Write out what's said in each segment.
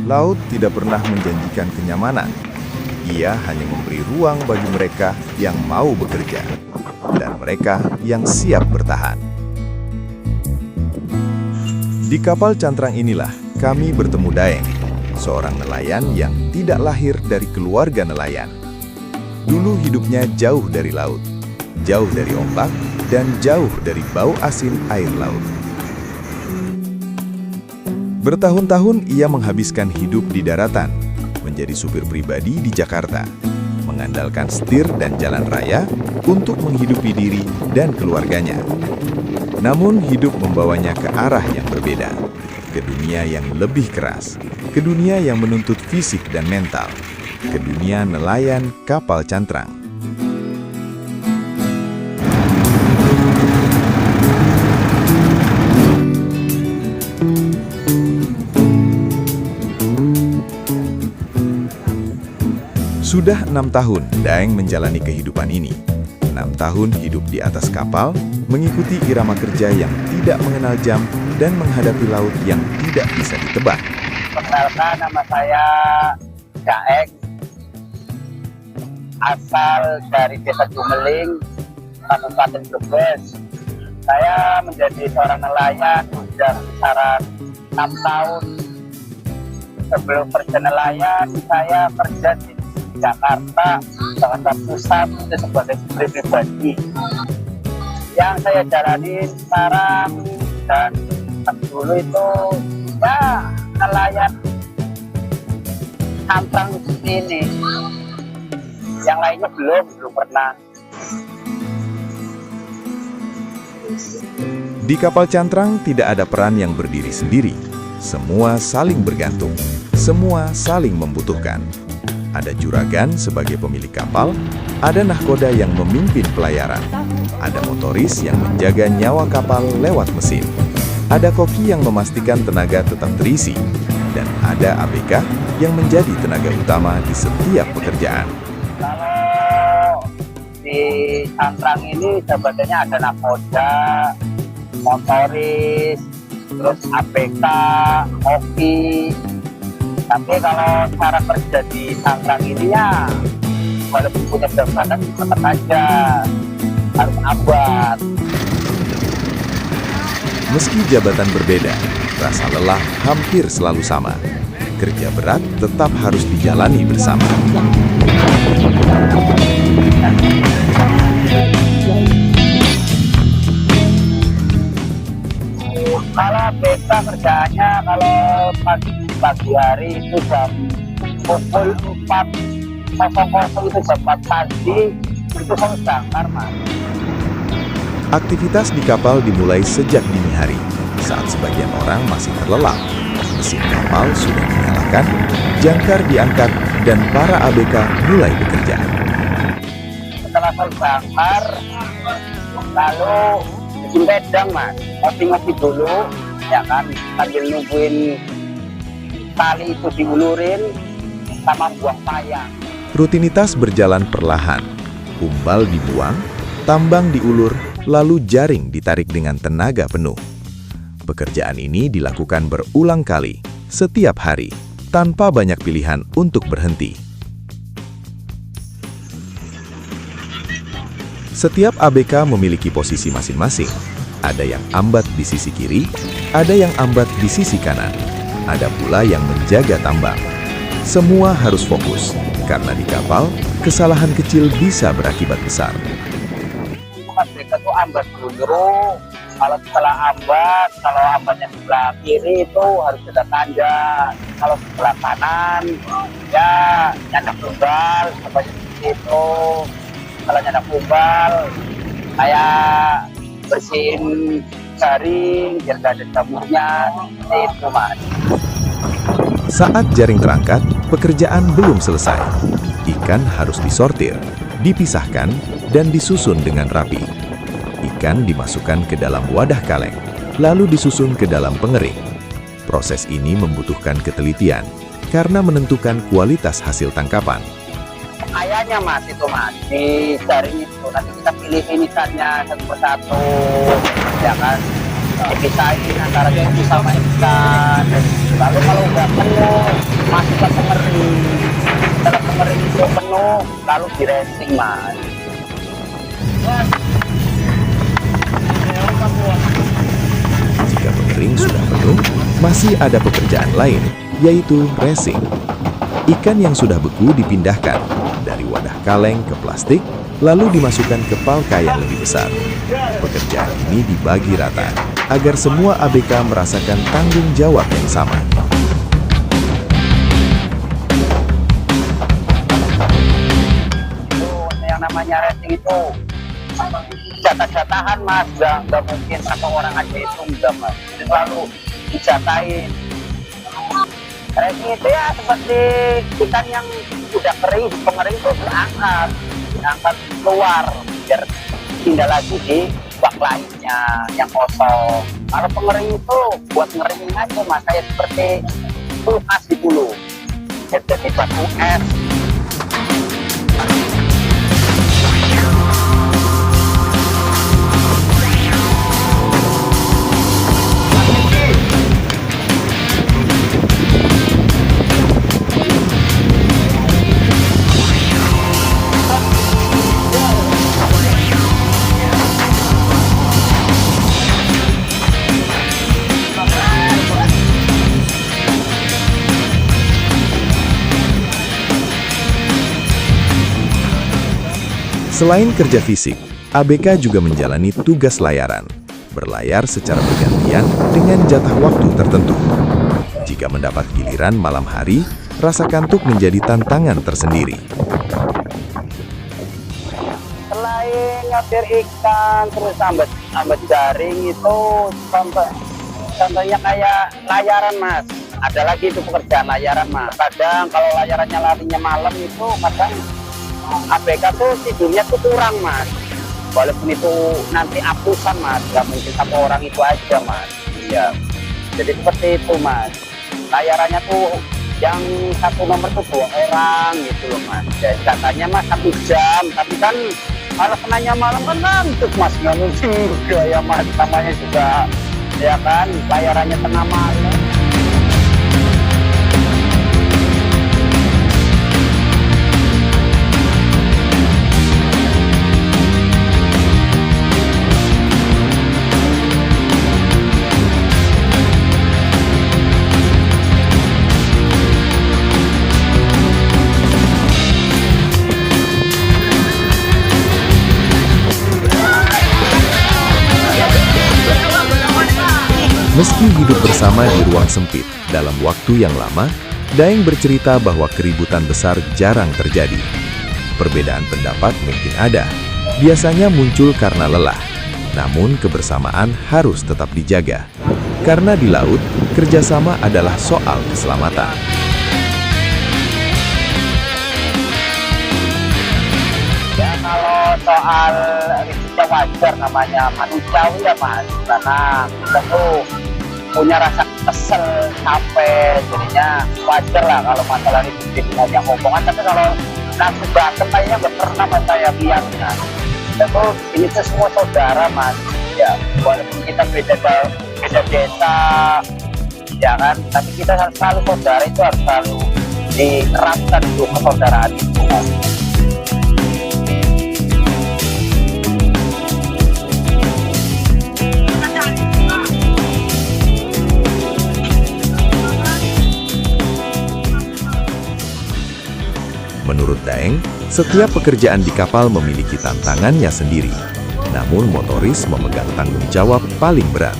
Laut tidak pernah menjanjikan kenyamanan. Ia hanya memberi ruang bagi mereka yang mau bekerja dan mereka yang siap bertahan. Di kapal cantrang inilah kami bertemu Daeng, seorang nelayan yang tidak lahir dari keluarga nelayan. Dulu hidupnya jauh dari laut, jauh dari ombak, dan jauh dari bau asin air laut. Bertahun-tahun ia menghabiskan hidup di daratan, menjadi supir pribadi di Jakarta, mengandalkan setir dan jalan raya untuk menghidupi diri dan keluarganya. Namun hidup membawanya ke arah yang berbeda, ke dunia yang lebih keras, ke dunia yang menuntut fisik dan mental, ke dunia nelayan kapal cantrang. Sudah 6 tahun Daeng menjalani kehidupan ini. 6 tahun hidup di atas kapal, mengikuti irama kerja yang tidak mengenal jam dan menghadapi laut yang tidak bisa ditebak. Perkenalkan, nama saya Daeng, asal dari Desa Jumeling, Kabupaten Brebes. Saya menjadi seorang nelayan sudah kisaran 6 tahun. Sebelum kerja nelayan, saya kerja di Jakarta, Jakarta Pusat, itu sebagai supir pribadi. Yang saya jalani sekarang dan dulu itu ya nelayan cantrang seperti ini. Yang lainnya belum pernah. Di kapal cantrang tidak ada peran yang berdiri sendiri. Semua saling bergantung, semua saling membutuhkan. Ada juragan sebagai pemilik kapal, ada nahkoda yang memimpin pelayaran, ada motoris yang menjaga nyawa kapal lewat mesin, ada koki yang memastikan tenaga tetap terisi, dan ada ABK yang menjadi tenaga utama di setiap pekerjaan. Kalau di cantrang ini jabatannya ada nahkoda, motoris, terus ABK, koki. Tapi kalau cara kerja di cantrang ini ya, walaupun punya jabatan tetap aja harus abad. Meski jabatan berbeda, rasa lelah hampir selalu sama. Kerja berat tetap harus dijalani bersama. Kalau beta kerjaannya kalau pagi hari itu jam pukul 4.00 itu jam 4 pagi itu saya berangkat, Mas. Aktivitas di kapal dimulai sejak dini hari, saat sebagian orang masih terlelap. Mesin kapal sudah dinyalakan, jangkar diangkat, dan para ABK mulai bekerja. Setelah saya berangkat, lalu bikin bedang, Mas. Ngopi-ngopi dulu, ya kan, sambil nungguin tali itu diulurin sama buang payang. Rutinitas berjalan perlahan, umbal dibuang, tambang diulur, lalu jaring ditarik dengan tenaga penuh. Pekerjaan ini dilakukan berulang kali, setiap hari, tanpa banyak pilihan untuk berhenti. Setiap ABK memiliki posisi masing-masing. Ada yang ambat di sisi kiri, ada yang ambat di sisi kanan, ada pula yang menjaga tambang. Semua harus fokus, karena di kapal, kesalahan kecil bisa berakibat besar. Mereka tuh ambat dulu, kalau setelah ambat, kalau ambatnya sebelah kiri itu harus kita tanjak. Kalau sebelah kanan, ya nyandak tumbal, seperti itu. Kalau nyandak tumbal, kayak bersihin jaring, biar gak ada jamurnya, itu, Mas. Saat jaring terangkat, pekerjaan belum selesai. Ikan harus disortir, dipisahkan, dan disusun dengan rapi. Ikan dimasukkan ke dalam wadah kaleng, lalu disusun ke dalam pengering. Proses ini membutuhkan ketelitian, karena menentukan kualitas hasil tangkapan. Ayahnya, Mas, itu, Mas, di jaring itu nanti kita pilih ikannya satu persatu, ya kan. dipisahin antara keju sama ikan. Lalu kalau udah penuh, masuk ke kemering. Setelah kemering itu penuh, lalu di racing mas. Jika pengering sudah penuh, masih ada pekerjaan lain, yaitu racing. Ikan yang sudah beku dipindahkan dari wadah kaleng ke plastik, lalu dimasukkan ke palka yang lebih besar. Pekerjaan ini dibagi rata, agar semua ABK merasakan tanggung jawab yang sama. Itu yang namanya racing itu jatah-jatahan mas, nggak mungkin satu orang aja itu enggak mas, itu selalu dijatahin. Racing itu ya seperti ikan yang udah kering, pengering itu diangkat keluar biar pindah lagi di bak lainnya yang kosong. Kalau pengering itu buat ngeringin aja mas, kayak seperti kulkas di dulu, jadi batu es. Selain kerja fisik, ABK juga menjalani tugas layaran, berlayar secara bergantian dengan jatah waktu tertentu. Jika mendapat giliran malam hari, rasa kantuk menjadi tantangan tersendiri. Selain ngapir ikan, terus sambat jaring itu contohnya kayak layaran mas. Ada lagi itu pekerjaan layaran mas. Kadang kalau layarannya larinya malam itu kadang ABK tuh tidurnya tuh kurang mas, walaupun itu nanti apusan mas, nggak mungkin satu orang itu aja mas. Iya, jadi seperti itu mas. Layarannya tuh yang satu nomor tuh 2 orang gitu loh mas. Jadi katanya mas 1 jam, tapi kan kalau kenanya malam kan ngantuk mas, nggak mungkin juga ya mas, namanya juga ya kan layarannya tengah malam. Meski hidup bersama di ruang sempit dalam waktu yang lama, Daeng bercerita bahwa keributan besar jarang terjadi. Perbedaan pendapat mungkin ada, biasanya muncul karena lelah. Namun kebersamaan harus tetap dijaga. Karena di laut, kerjasama adalah soal keselamatan. Ya kalau soal risiko wajar namanya manusiawi ya mas, karena kita tuh punya rasa kesel, capek, jadinya wajar lah kalau masalah itu dengan yang omongan. Tapi kalau langsung berantem kayaknya nggak pernah mas saya lihatnya. Itu ini tuh semua saudara mas, ya walaupun kita beda desa, ya kan, tapi kita selalu saudara, itu harus selalu diterapkan untuk persaudaraan itu mas. Menurut Daeng, setiap pekerjaan di kapal memiliki tantangannya sendiri. Namun motoris memegang tanggung jawab paling berat.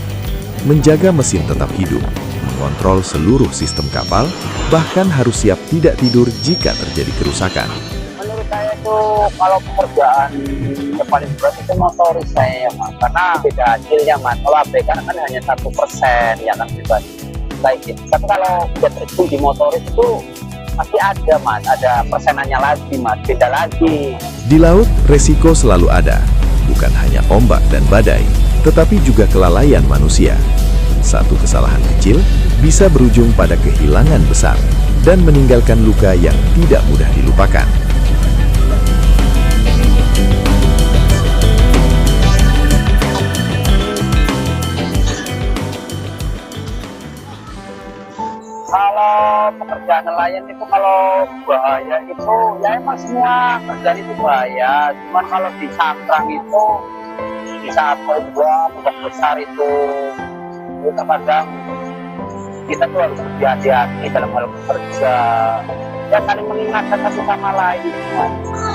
Menjaga mesin tetap hidup, mengontrol seluruh sistem kapal, bahkan harus siap tidak tidur jika terjadi kerusakan. Menurut saya itu kalau pekerjaan yang paling berat itu motoris saya ya mas, karena beda hasilnya mas. Kalau ABK kan hanya 1% ya kan bebas kayak gitu. Tapi kalau udah terjun di motoris itu pasti ada mas, ada persenannya lagi mas, beda lagi. Di laut, resiko selalu ada. Bukan hanya ombak dan badai, tetapi juga kelalaian manusia. Satu kesalahan kecil bisa berujung pada kehilangan besar dan meninggalkan luka yang tidak mudah dilupakan. Kalau pekerjaan nelayan itu kalau bahaya itu ya emang semua kerjaan itu bahaya. Cuman kalau di cantrang itu di saat ombak udah besar itu terkadang kita tuh harus hati-hati dalam hal bekerja. Ya saling mengingatkan satu sama lain.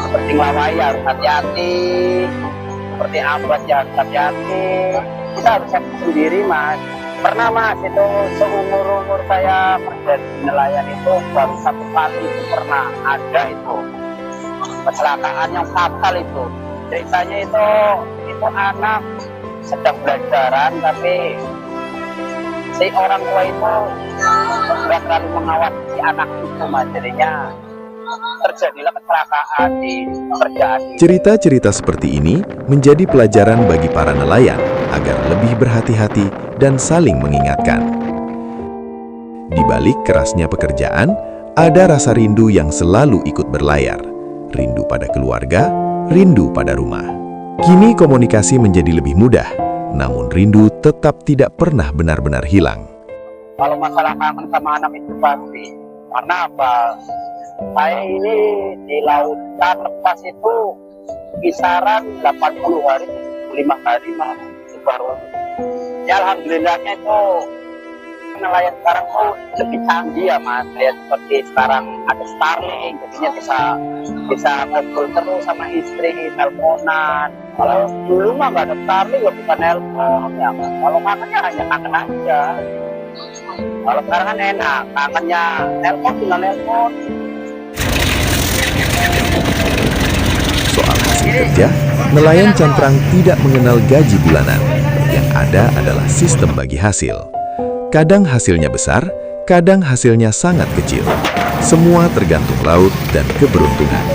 Seperti ngelawai harus hati-hati. Seperti ambat ya harus hati-hati. Kita harus sendiri mas. Pernah mas itu seumur-umur saya kerja di nelayan itu baru satu kali itu pernah ada itu kecelakaan yang fatal itu. Ceritanya itu anak sedang belajaran tapi si orang tua itu nggak terlalu mengawasi si anak itu mas, jadinya terjadilah kecelakaan di pekerjaan. Cerita-cerita seperti ini menjadi pelajaran bagi para nelayan agar lebih berhati-hati dan saling mengingatkan. Di balik kerasnya pekerjaan, ada rasa rindu yang selalu ikut berlayar. Rindu pada keluarga, rindu pada rumah. Kini komunikasi menjadi lebih mudah, namun rindu tetap tidak pernah benar-benar hilang. Kalau masalah kangen sama anak itu pasti. Karena apa? Saya ini di lautan lepas itu kisaran 80 hari, 75 hari mas. Itu baru. Ya alhamdulillahnya itu nelayan sekarang tuh lebih canggih ya mas. Ya seperti sekarang ada Starlink, jadinya bisa ngobrol terus sama istri, teleponan. Kalau dulu mah nggak ada Starlink, nggak bisa nelpon ya mas. Kalau kangennya hanya kangen aja. Kalau sekarang kan enak, kangennya nelpon tinggal nelpon. Soal hasil kerja, nelayan cantrang tidak mengenal gaji bulanan. Yang ada adalah sistem bagi hasil. Kadang hasilnya besar, kadang hasilnya sangat kecil. Semua tergantung laut dan keberuntungan.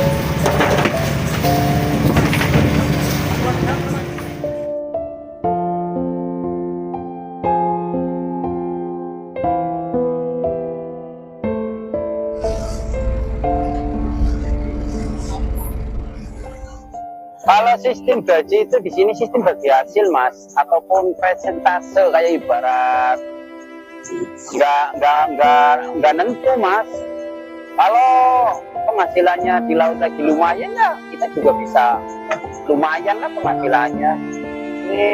Kalau sistem gaji itu di sini sistem bagi hasil mas, ataupun persentase kayak ibarat nggak nentu mas. Kalau penghasilannya di laut lagi lumayan ya kita juga bisa lumayan lah penghasilannya. Ini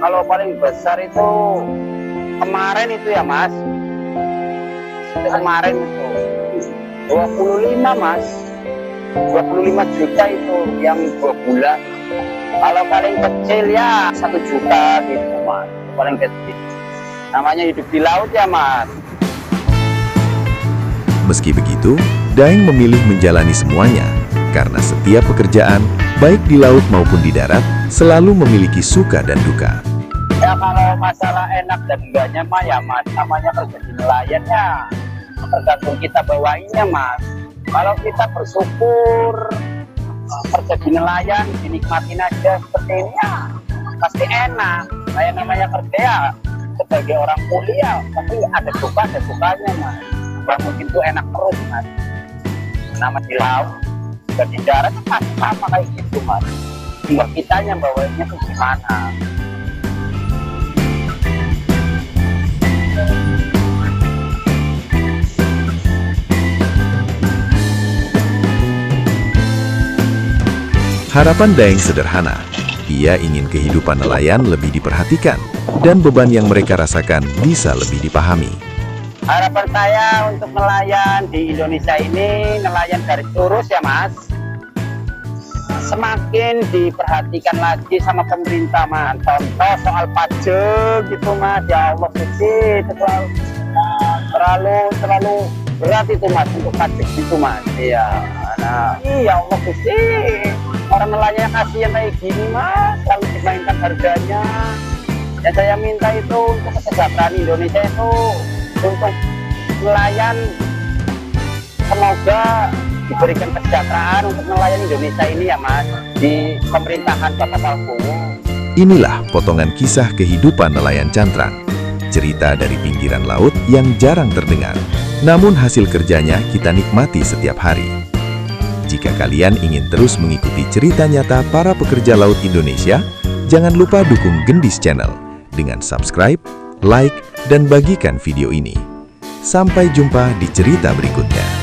kalau paling besar itu kemarin itu ya mas, kemarin itu 25 mas. 25 juta itu yang 2 bulan. Kalau paling kecil ya 1 juta gitu mas, paling kecil. Namanya hidup di laut ya mas. Meski begitu, Daeng memilih menjalani semuanya karena setiap pekerjaan, baik di laut maupun di darat, selalu memiliki suka dan duka. Ya kalau masalah enak dan enggaknya mah ya mas, namanya kerja di nelayan ya tergantung kita bawainnya mas. Kalau kita bersyukur kerja di nelayan, dinikmatin aja seperti ini ya pasti enak. Kayak namanya kerja ya sebagai orang kuliah, tapi ada suka ada sukanya mas. Gak mungkin tuh enak terus mas. Nama di laut, juga di darat pasti sama kayak gitu mas. Tinggal kitanya bawanya tuh gimana. Harapan Daeng sederhana. Ia ingin kehidupan nelayan lebih diperhatikan dan beban yang mereka rasakan bisa lebih dipahami. Harapan saya untuk nelayan di Indonesia ini, nelayan garis lurus ya mas, semakin diperhatikan lagi sama pemerintah mas. Contoh soal pajak gitu mas, ya Allah sih terlalu berat itu mas untuk pajak itu mas. Iya, nah, iya Allah sih. Orang nelayan kasihan kayak gini mas, selalu dimainkan harganya. Yang saya minta itu untuk kesejahteraan Indonesia itu, untuk nelayan semoga diberikan kesejahteraan untuk nelayan Indonesia ini ya mas, di pemerintahan Bapak Prabowo. Inilah potongan kisah kehidupan nelayan cantrang. Cerita dari pinggiran laut yang jarang terdengar, namun hasil kerjanya kita nikmati setiap hari. Jika kalian ingin terus mengikuti cerita nyata para pekerja laut Indonesia, jangan lupa dukung Gendis Channel dengan subscribe, like, dan bagikan video ini. Sampai jumpa di cerita berikutnya.